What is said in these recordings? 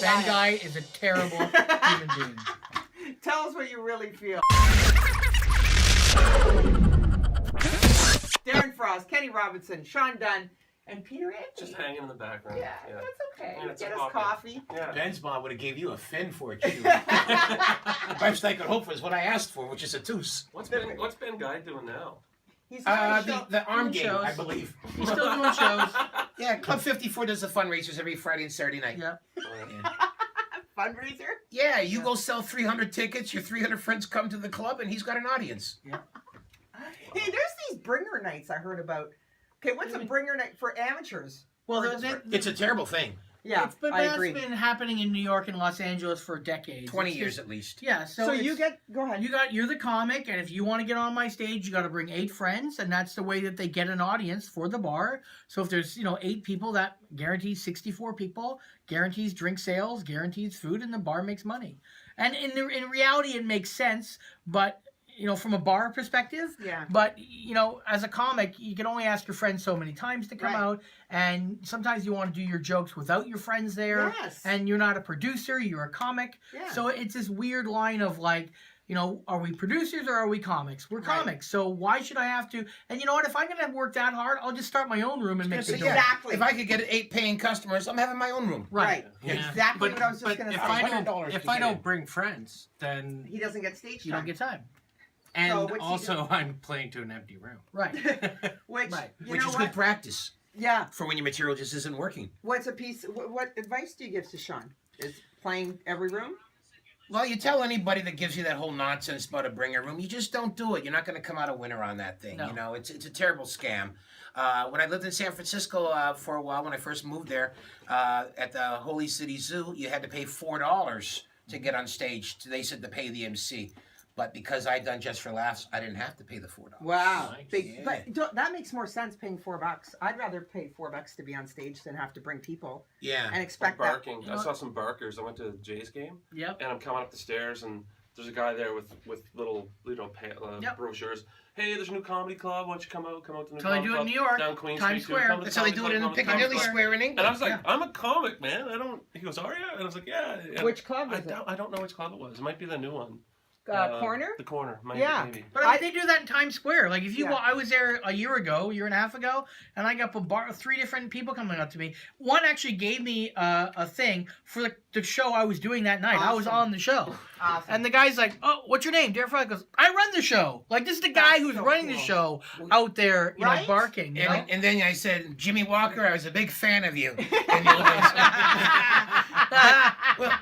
Ben Guy is a terrible human being. Tell us what you really feel. Darren Frost, Kenny Robinson, Sean Dunne, and Peter Anthony. Just hanging in the background. Yeah, that's okay. Yeah, it's Get a us coffee. Yeah. Ben's mom would have gave you a fin for it, too. The best I could hope for is what I asked for, which is a tooth. What's Ben Guy doing now? He's the arm Doing game, shows. I believe. He's still doing shows. Yeah, Club 54 does the fundraisers every Friday and Saturday night. Yeah. fundraiser. Yeah, you go sell 300 tickets, your 300 friends come to the club, and he's got an audience. Yeah. Hey, there's these bringer nights I heard about. Okay, what's a bringer night for amateurs? Well, It's a terrible thing. Yeah, I agree. That's been happening in New York and Los Angeles for decades. 20 It's years just- at least. Yeah, So you it's- go ahead. You're the comic, and if you want to get on my stage, you got to bring 8 friends, and that's the way that they get an audience for the bar. So if there's 8 people, that guarantees 64 people, guarantees drink sales, guarantees food, and the bar makes money. And in reality, it makes sense, but from a bar perspective. Yeah. But as a comic, you can only ask your friends so many times to come Right. out, and sometimes you want to do your jokes without your friends there. Yes. And you're not a producer; you're a comic. Yeah. So it's this weird line of like, are we producers or are we comics? We're Right. comics. So why should I have to? And you know what? If I'm gonna work that hard, I'll just start my own room and make the Yeah, joke. Exactly. If I could get 8 paying customers, I'm having my own room. Right. Yeah. Exactly what I was just going to if say. I $100 don't, if to I get don't in. bring friends, then He doesn't get stage You time. don't get time. and So what's he also I'm playing to an empty room. Right. Which, Right. you Which know is what? good practice Yeah. for when your material just isn't working. What's a piece? What advice do you give to Sean? Is playing every room? Well, you tell anybody that gives you that whole nonsense about a bringer room, you just don't do it. You're not going to come out a winner on that thing. No. It's a terrible scam. When I lived in San Francisco for a while, when I first moved there, at the Holy City Zoo, you had to pay $4 to get on stage. They said to pay the MC. But because I'd done Just for Laughs, I didn't have to pay the $4. Wow. Nice. Big, Yeah. But that makes more sense paying $4. I'd rather pay $4 to be on stage than have to bring people Yeah. and expect that. Barking. I saw some barkers. I went to Jay's game, Yep. and I'm coming up the stairs, and there's a guy there with little Yep. brochures. Hey, there's a new comedy club. Why don't you come out to the new That's how they comedy do it in club New York. down Queen Times Street. Square. Come to the That's how they do it comedy in club, Piccadilly Times Square in England. And I was like, Yeah. I'm a comic, man. He goes, are you? And I was like, yeah. And Which club I is it? don't know which club it was. It might be the new one. Corner? The corner. Yeah. Maybe. But they do that in Times Square. Like if you, Yeah. I was there a year and a half ago, and I got 3 different people coming up to me. One actually gave me a thing for the show I was doing that night. I was Awesome. on the show, Awesome. and the guy's like, "Oh, what's your name?" Darren Fry goes, "I run the show." Like this is the guy That's who's so running the cool. show out there, Right? barking. You know? And then I said, Jimmy Walker, I was a big fan of you. And you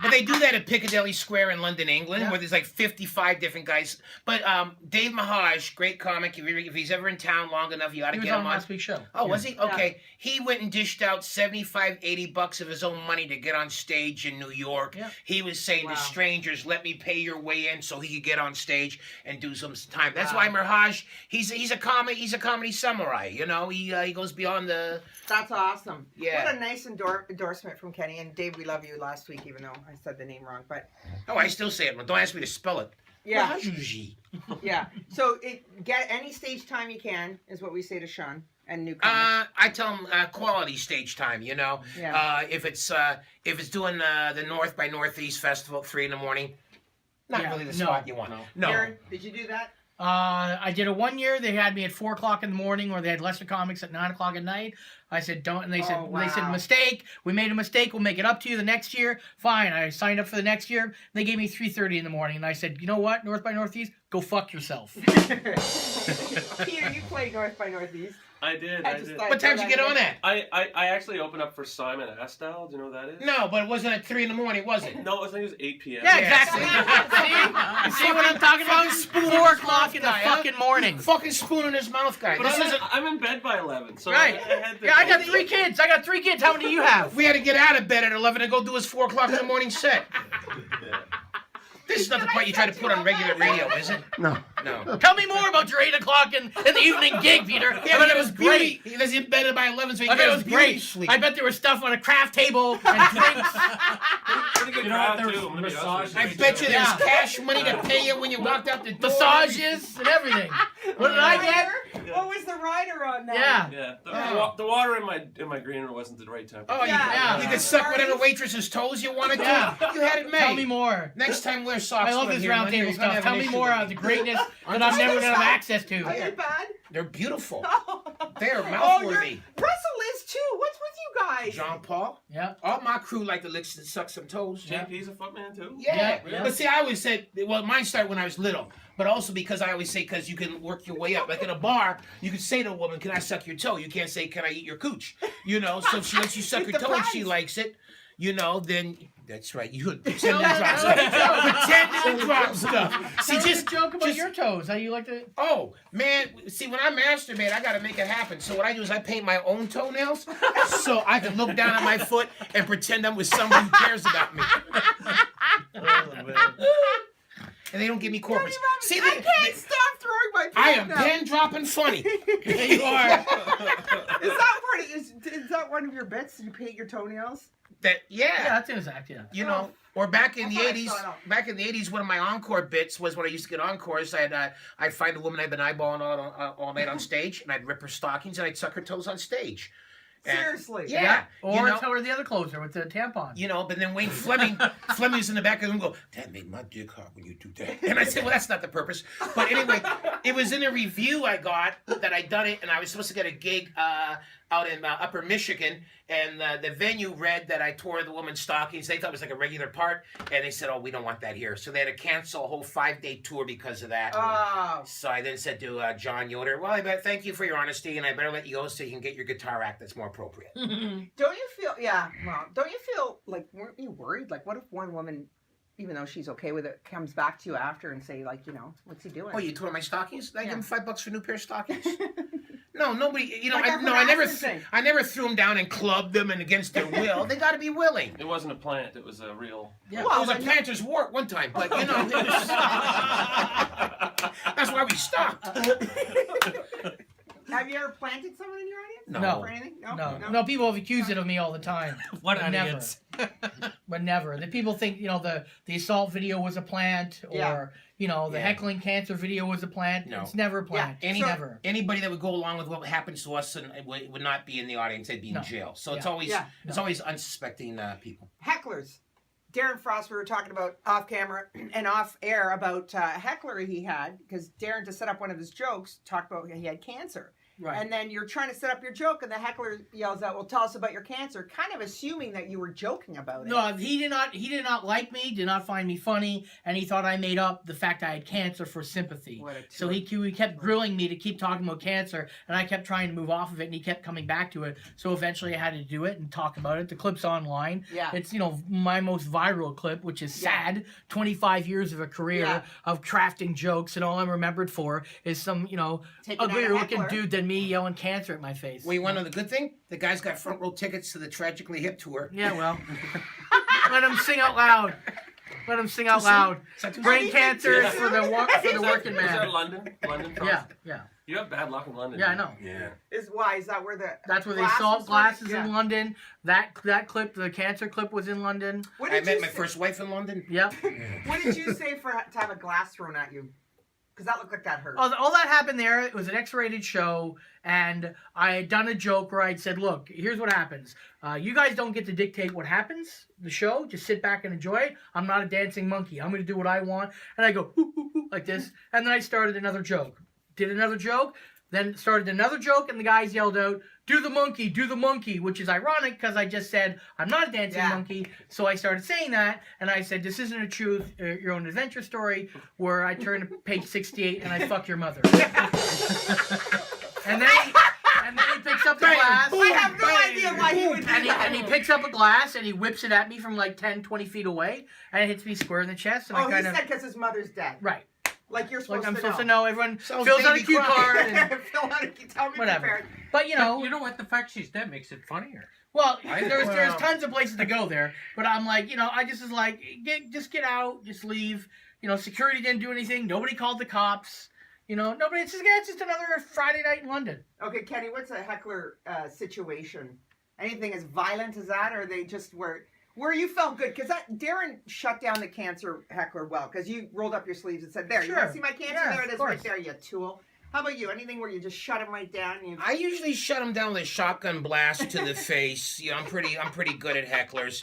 but they do that at Piccadilly Square in London, England, Yeah. where there's like 55 different guys. But Dave Mahaj, great comic, if he's ever in town long enough, you got to He was get on him on. last week's show. Oh, was he? Okay. He went and dished out $75-80 of his own money to get on stage in New York. Yeah. He was saying Wow. to strangers, let me pay your way in so he could get on stage and do some time. That's Wow. why Mahaj, he's a comedy samurai, he goes beyond the... That's awesome. Yeah. What a nice endorsement from Kenny. And Dave, we love you last week, even though I said the name wrong. But Oh, I still say it. Don't ask me to spell it. yeah, Mahaj. yeah. So get any stage time you can is what we say to Sean and newcomers. I tell him quality stage time. Yeah. If it's doing the North by Northeast Festival at 3 a.m, not Yeah, really the no, spot you want. No. Darren, did you do that? I did it one year. They had me at 4:00 in the morning, or they had lesser comics at 9:00 at night. I said don't, and they said wow. mistake. We made a mistake. We'll make it up to you the next year. Fine. I signed up for the next year. They gave me 3:30 in the morning, and I said, you know what, North by Northeast, go fuck yourself. Peter, you played North by Northeast. I did. I I just did. thought- What time did you get on at? I actually opened up for Simon Astel. Do you know who that is? No, but it wasn't at 3 a.m, was it? No, I think it was 8 p.m. Yeah, Yeah, exactly. See what I'm talking about? 4:00 in the fucking morning. Fucking spoon in his mouth, guy. But This isn't. I'm in bed by 11, so Right. I had to, Yeah, I got 3 kids. How many do you have? We had to get out of bed at 11 and go do his 4:00 in the morning set. This is not the part you try to put on regular radio, is it? No. No. Tell me more about your 8:00 in the evening gig, Peter. Yeah, I bet it was great. He was in bed by 11, so he I bet it got was his beauty great. sleep. I bet there was stuff on a craft table and drinks. Pretty good You know what, crowd, there too. was I'm gonna be honest massage- with you. I bet you there was Yeah. cash money to pay you when you walked out the door. Massages and everything. What did I get? What was the Rider on that. Yeah. Yeah, Oh. the water in my green room wasn't the right temperature. Oh, Yeah. you could suck whatever waitress's toes you wanted to. Yeah. You had it made. Tell me more. Next time wear socks. I love when this you're round here, table you're gonna stuff. have Tell an me issue more with of me. the greatness that Aren't I'm they never just gonna have hot? access to. Are they bad? They're beautiful. Oh, They're you're, mouth-worthy. Russell is too. What's with you guys? Jean Paul. Yeah. All my crew like to lick and suck some toes. JP's a footman too. Yeah. Yeah. But see, I always said, well, mine started when I was little, but also because I always say, because you can work your way up. Like in a bar, you can say to a woman, "Can I suck your toe?" You can't say, "Can I eat your cooch?" You know. So if she lets you suck It her toe and she depends. likes it, you know, then that's right. You would pretend to drop stuff. Pretend to drop stuff. See, Tell us just a joke about just- your toes. How you like to? Oh man, see when I masturbate, I gotta make it happen. So what I do is I paint my own toenails, so I can look down at my foot and pretend I'm with somebody who cares about me. And they don't give me corpus. See, I can't stop throwing my I pen am now. pen dropping funny. There you are. Is that part of, is that one of your bits? You paint your toenails? That Yeah, yeah, that's in his act. Yeah. you know. Or back in I the thought I '80s, saw it all. back in the '80s, one of my encore bits was when I used to get encores. I'd find a woman I'd been eyeballing all night on stage, and I'd rip her stockings and I'd suck her toes on stage. And- Seriously. Yeah. Or you know, tell her the other closer with the tampon. You know, but then Wayne Fleming's in the back of the room go, "That made my dick hard when you do that." And I said, well, that's not the purpose. But anyway, it was in a review I got that I'd done it, and I was supposed to get a gig out in Upper Michigan, and the venue read that I tore the woman's stockings. They thought it was like a regular part, and they said, "Oh, we don't want that here." So they had to cancel a whole 5-day tour because of that. Oh. So I then said to John Yoder, "Well, I bet thank you for your honesty, and I better let you go so you can get your guitar act that's more appropriate." Don't you feel, yeah, well, don't you feel like, weren't you worried? Like, what if one woman, even though she's okay with it, comes back to you after and say, like, you know, what's he doing? Oh, you tore my stockings? I give him $5 for a new pair of stockings. Yeah. No, nobody. You know, Like a I never, harassment thing. I never threw them down and clubbed them and against their will. They got to be willing. It wasn't a plant. It was a real. Yeah. It Well, was a then- planter's wart one time, but you know, it was, that's why we stopped. Have you ever planted someone in your audience? No. For anything? No, people have accused it of me all the time. What But never. idiots? But never. The people think, you know, the assault video was a plant, or Yeah. you know, the Yeah. heckling cancer video was a plant. No. It's never a plant. Yeah. Never. Anybody that would go along with what happens to us and would not be in the audience, they'd be in No. jail. So it's Yeah. always Yeah. it's always unsuspecting people. Hecklers. Darren Frost, we were talking about off camera and off air about a heckler he had, because Darren, to set up one of his jokes, talked about he had cancer. Right. And then you're trying to set up your joke, and the heckler yells out, "Well, tell us about your cancer," kind of assuming that you were joking about it. No, he did not. He did not like me. Did not find me funny, and he thought I made up the fact I had cancer for sympathy. What a So he kept grilling me to keep talking about cancer, and I kept trying to move off of it, and he kept coming back to it. So eventually, I had to do it and talk about it. The clip's online. Yeah. It's, you know, my most viral clip, which is sad. 25 years of a career Yeah. of crafting jokes, and all I'm remembered for is some, you know, Taking out a uglier looking heckler. dude than me yelling cancer at my face. Well, you want to know the good thing? The guy's got front row tickets to the Tragically Hip tour. Yeah, well, let him sing out loud. Let him sing out loud. Brain cancer is for the working Was that man. London? London? Yeah, yeah, You have bad luck in London. yeah. I know. Yeah. Is that where the That's where they glasses assault were? glasses Yeah. in London. That clip, the cancer clip, was in London. What I did met you my say- first wife in London. Yep. What did you say to have a glass thrown at you? Because that looked like that hurt. All that happened there. It was an X-rated show, and I had done a joke where I'd said, "Look, here's what happens. You guys don't get to dictate what happens. The show, just sit back and enjoy it. I'm not a dancing monkey. I'm going to do what I want." And I go "Hoo, hoo, hoo," like this, and then I started another joke. Did another joke, then started another joke, and the guys yelled out, do the monkey," which is ironic because I just said I'm not a dancing Yeah. monkey. So I started saying that, and I said, "This isn't a truth, your own adventure story," where I turn to page 68 and I fuck your mother. and then he picks up the glass. I have no idea why he would do that. And he picks up a glass and he whips it at me from like 10, 20 feet away, and it hits me square in the chest. And Oh, I he kind said of because his mother's dead. right, Like you're supposed like I'm to supposed know. to know. Everyone Sounds fills out a baby cue crying. card. And, Phil, how did you tell me Whatever. prepared? but you know, You know what? The fact she's dead makes it funnier. well, I- there's well- tons of places to go there, but I'm like, you know, I just was like, just get out, just leave. You know, security didn't do anything. Nobody called the cops. You know, nobody. It's just another Friday night in London. Okay, Kenny, what's a heckler situation? Anything as violent as that, or are they just where you felt good? Because Darren shut down the cancer heckler well, because you rolled up your sleeves and said, "There, you want Sure. to see my cancer? Yeah, There it of is, right course. there, you tool." How about you? Anything where you just shut him right down? And you... I usually shut them down with a shotgun blast to the face. You know, I'm pretty good at hecklers.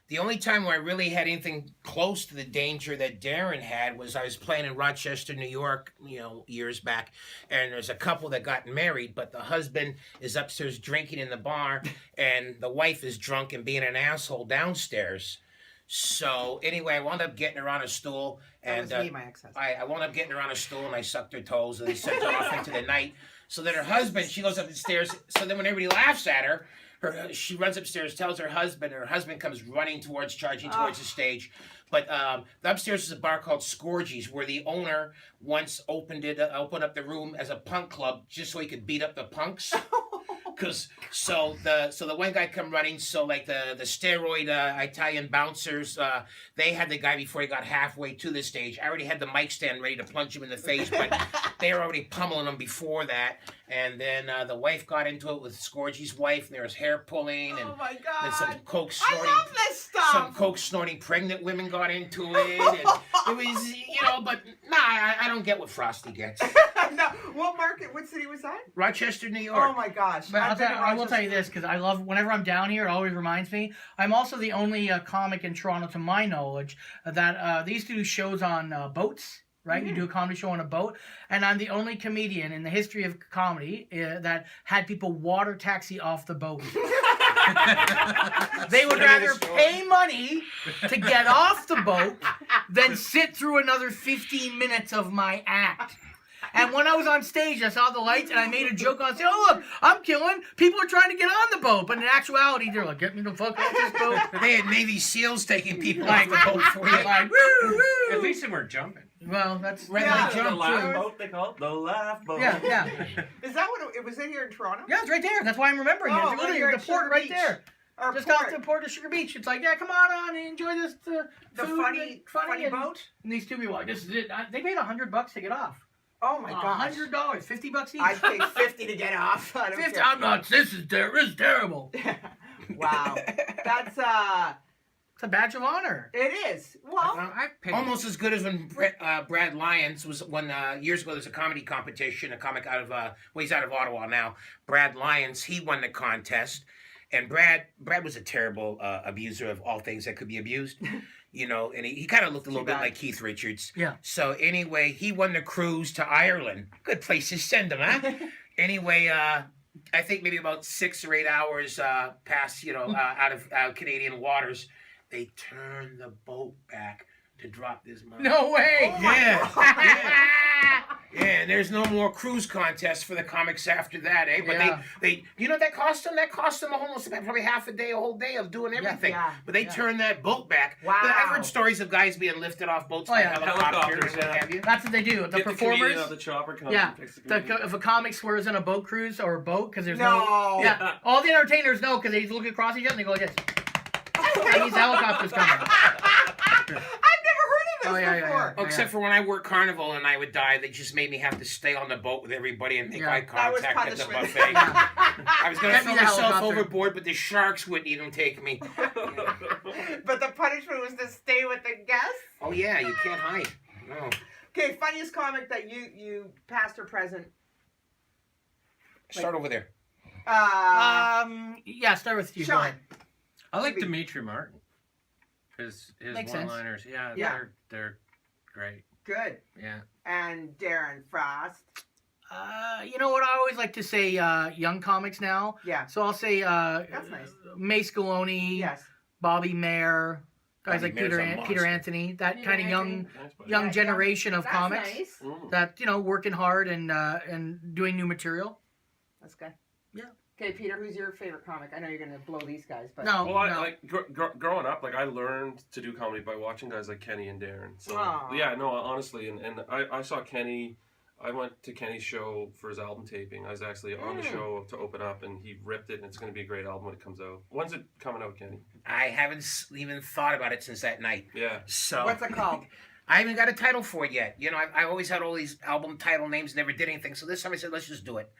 The only time where I really had anything close to the danger that Darren had was I was playing in Rochester, New York, you know, years back, and there's a couple that got married, but the husband is upstairs drinking in the bar, and the wife is drunk and being an asshole downstairs. So anyway, I wound up getting her on a stool, That and was me, my ex-husband. I wound up getting her on a stool, and I sucked her toes, and they sent her off into the night. So then her husband, she goes up the stairs. So then when everybody laughs at her, she runs upstairs, tells her husband, and her husband comes running charging towards the stage. But the upstairs is a bar called Scorgy's, where the owner once opened up the room as a punk club just so he could beat up the punks. So the one guy come running. So like the steroid Italian bouncers, they had the guy before he got halfway to the stage. I already had the mic stand ready to punch him in the face, but they were already pummeling him before that. And then the wife got into it with Scorgy's wife, and there was hair pulling, and Oh my then God. some coke I snorting. love this stuff. Some coke snorting pregnant women got into it. And it was, you know, but nah, I don't get what Frosty gets. No, what market? What city was that? Rochester, New York. Oh my gosh! But I've been to I will tell Rochester. you this because I love whenever I'm down here, it always reminds me. I'm also the only comic in Toronto, to my knowledge, that they used to do shows on boats. Right, you do a comedy show on a boat, and I'm the only comedian in the history of comedy that had people water taxi off the boat. They would rather pay money to get off the boat than sit through another 15 minutes of my act. And when I was on stage, I saw the lights, and I made a joke on stage. Oh, look, I'm killing. People are trying to get on the boat. But in actuality, they're like, get me the fuck off this boat. They had Navy SEALs taking people off the boat for you. Like, woo, woo. At least they weren't jumping. Well, that's... Red Yeah. light The jump, laugh too. boat, they call it the laugh boat. Yeah, yeah. Is that what it was? It here in Toronto? Yeah, it's right there. That's why I'm remembering it. Oh, It's right literally here the at port Sugar right Beach. there. Or Just port. off the port of Sugar Beach. It's like, yeah, come on and enjoy this the food funny and, boat. And these two people are like, this is it. They paid $100 to get off. Oh my gosh! $100, $50 each. I'd pay 50 to get off. I don't 50. care. I'm not. This is terrible. Wow, that's It's a badge of honor. it is. Well, I've paid. Almost as good as when Brad Lyons was when years ago. There's a comedy competition. A comic out of he's out of Ottawa now. Brad Lyons, he won the contest, and Brad was a terrible abuser of all things that could be abused. You know, and he kind of looked a little bit bad. like Keith Richards. Yeah. So anyway, he won the cruise to Ireland. Good place to send him, huh? Anyway, I think maybe about 6 or 8 hours past, out of Canadian waters, they turned the boat back to drop this money. No way. Oh my Yeah. God. Yeah, and there's no more cruise contests for the comics after that, eh? But Yeah. they you know what that cost them? That cost them almost probably half a day, a whole day of doing everything. yeah, But they yeah. turned that boat back. Wow. I've heard stories of guys being lifted off boats Oh, by yeah. helicopters and Helicopters, what yeah. have you. That's what they do. The Get performers. the comedian off the chopper comes Yeah. and takes the comedian. If a comic swears in a boat cruise or a boat, because there's No. Yeah. All the entertainers know because they look across each other and they go like this. And these helicopters coming. I've never heard of this Oh, yeah, yeah, before. Oh, except for when I worked Carnival and I would die, they just made me have to stay on the boat with everybody and make Yeah. eye That was contact at the punishment. buffet. I was going to Get me throw the myself helicopter. overboard, but the sharks wouldn't even take me. But the punishment was to stay with the guests. Oh, yeah, you can't hide. No. Okay, funniest comic that you past or present. Start over there. Yeah, start with you. Go Sean. ahead. I like Dimitri Martin. His Makes sense. one-liners, yeah, Yeah. they're great. Good. Yeah. And Darren Frost. You know what I always like to say, young comics now. Yeah. So I'll say That's nice. May Scaloni, Yes. Bobby Mayer, guys Bobby like Mayer's a Peter monster. Anthony, that Peter kind of Anthony. Nice, buddy. young Yeah, generation of That's comics nice. Mm. that working hard and doing new material. That's good. Yeah. Okay, Peter, who's your favorite comic? I know you're gonna blow these guys, but No, Well, I no. like growing up. Like I learned to do comedy by watching guys like Kenny and Darren. So Aw. yeah, no, honestly, and I saw Kenny. I went to Kenny's show for his album taping. I was actually on the show to open up, and he ripped it. And it's going to be a great album when it comes out. When's it coming out, Kenny? I haven't even thought about it since that night. Yeah. So what's it called? I haven't got a title for it yet. You know, I've always had all these album title names, never did anything. So this time I said, let's just do it.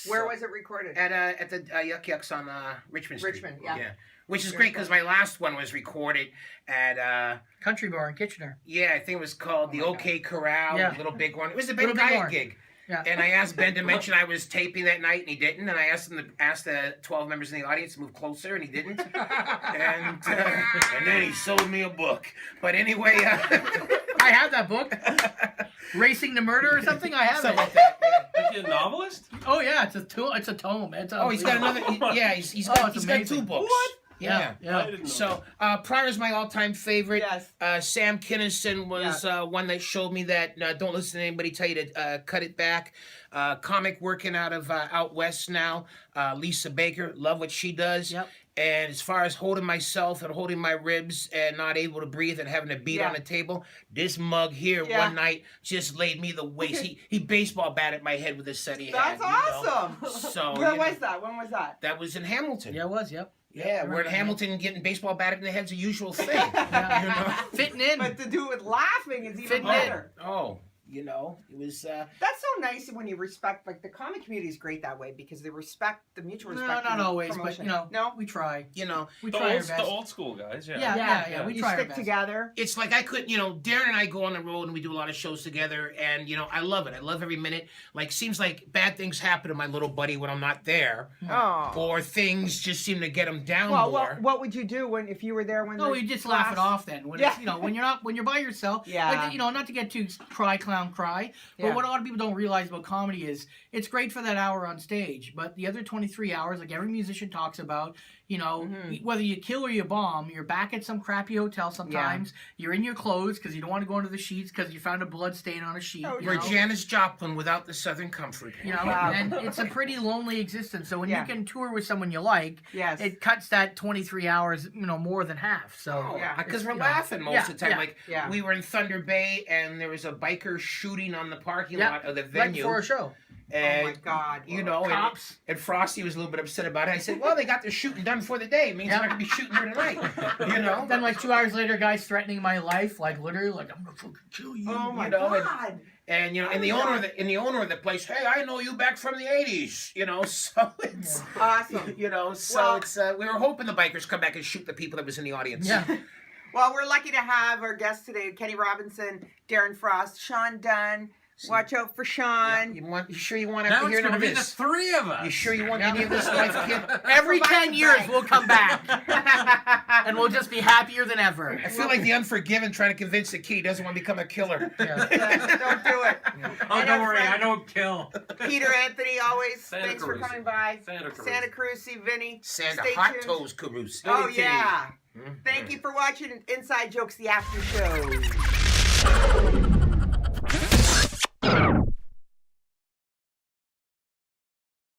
Where was it recorded? At the Yuck Yucks on Richmond Street. Richmond, yeah. Which is Very great because my last one was recorded at Country Bar in Kitchener. yeah, I think it was called the my OK Corral, Yeah. Little Big One. It was the Ben Little Big Guy One. gig. Yeah. And I asked Ben to mention I was taping that night, and he didn't. And I asked him to ask the 12 members in the audience to move closer, and he didn't. and then he sold me a book. But anyway, I have that book, Racing to Murder or something. I have something it. like that. Yeah. Is he a novelist? Oh yeah, it's a tome. It's a tome. It's Oh, he's got another. unbelievable. He's Oh, got it's 2 amazing. books. What? Yeah. Yeah. I didn't know So Pryor's my all-time favorite. Yes. Sam Kinison was one that showed me that don't listen to anybody tell you to cut it back. Comic working out of out west now. Lisa Baker, love what she does. Yep. And as far as holding myself and holding my ribs and not able to breathe and having to beat Yeah. on the table, this mug here Yeah. one night just laid me the waste. he baseball batted my head with a set he That's had. awesome. So Where you know, was that? When was that? that was in Hamilton. Yeah, it was. Yep. Yeah, we're in remember Hamilton getting baseball batted in the head's a usual thing. Yeah. You know? Fitting in. But to do it with laughing is even Fitting in. better. Oh, you know, it was. That's so nice when you respect, like the comic community is great that way because they respect the mutual No, respect. not and the always, promotion. but No, we try. You know, We The try our old, best. the old school guys, yeah. Yeah, we you try our stick best. together. it's like I could, you know, Darren and I go on the road and we do a lot of shows together, and you know, I love it. I love every minute. Like, seems like bad things happen to my little buddy when I'm not there, Oh. or things just seem to get him down Well, more. what would you do when if you were there when? No, the you just class- laugh it off then. When it's, when you're by yourself. Yeah. Like, not to get too cry clown cry, but Yeah. what a lot of people don't realize about comedy is it's great for that hour on stage, but the other 23 hours, like every musician talks about, Mhm. whether you kill or you bomb, you're back at some crappy hotel sometimes. You're in your clothes because you don't want to go into the sheets because you found a blood stain on a sheet. Oh, you We're know? Janis Joplin without the Southern comfort. Wow. And it's a pretty lonely existence. So when Yeah. you can tour with someone you like, Yes. it cuts that 23 hours, more than half. So Yeah. Because we're it's, laughing most of the time. yeah, Like, yeah. we were in Thunder Bay, and there was a biker shooting on the parking Yeah. lot of the right venue. before a show. Oh my And God. you know, Cops. and Frosty was a little bit upset about it. I said, well, they got their shooting done for the day. It means they're not going to be shooting here tonight. You know? Then like 2 hours later, guys threatening my life, like literally, like I'm gonna fucking kill you. Oh my you know, and- God. And, you know, and the owner of the place, hey, I know you back from the 80s. You know, so it's, Awesome. you know, so Well- it's, we were hoping the bikers come back and shoot the people that was in the audience. Yeah. Well, we're lucky to have our guests today: Kenny Robinson, Darren Frost, Sean Dunne. Watch out for Sean. You sure you want to Now hear it's none going of to be the this? 3 of us. You sure you want any of this life, kid? Every 10 years, Right. we'll come back, and we'll just be happier than ever. I feel like the Unforgiven trying to convince the kid he doesn't want to become a killer. Yeah. Don't do it. Oh, And don't our worry, friend I don't kill. Peter Anthony, always. Santa Thanks Cruz. for coming by. Santa Cruz. Santa Cruz, see Vinny. Santa Stay Hot tuned. Toes Carouse. Oh Vinny T. yeah. Mhm. Thank you for watching Inside Jokes, the after show.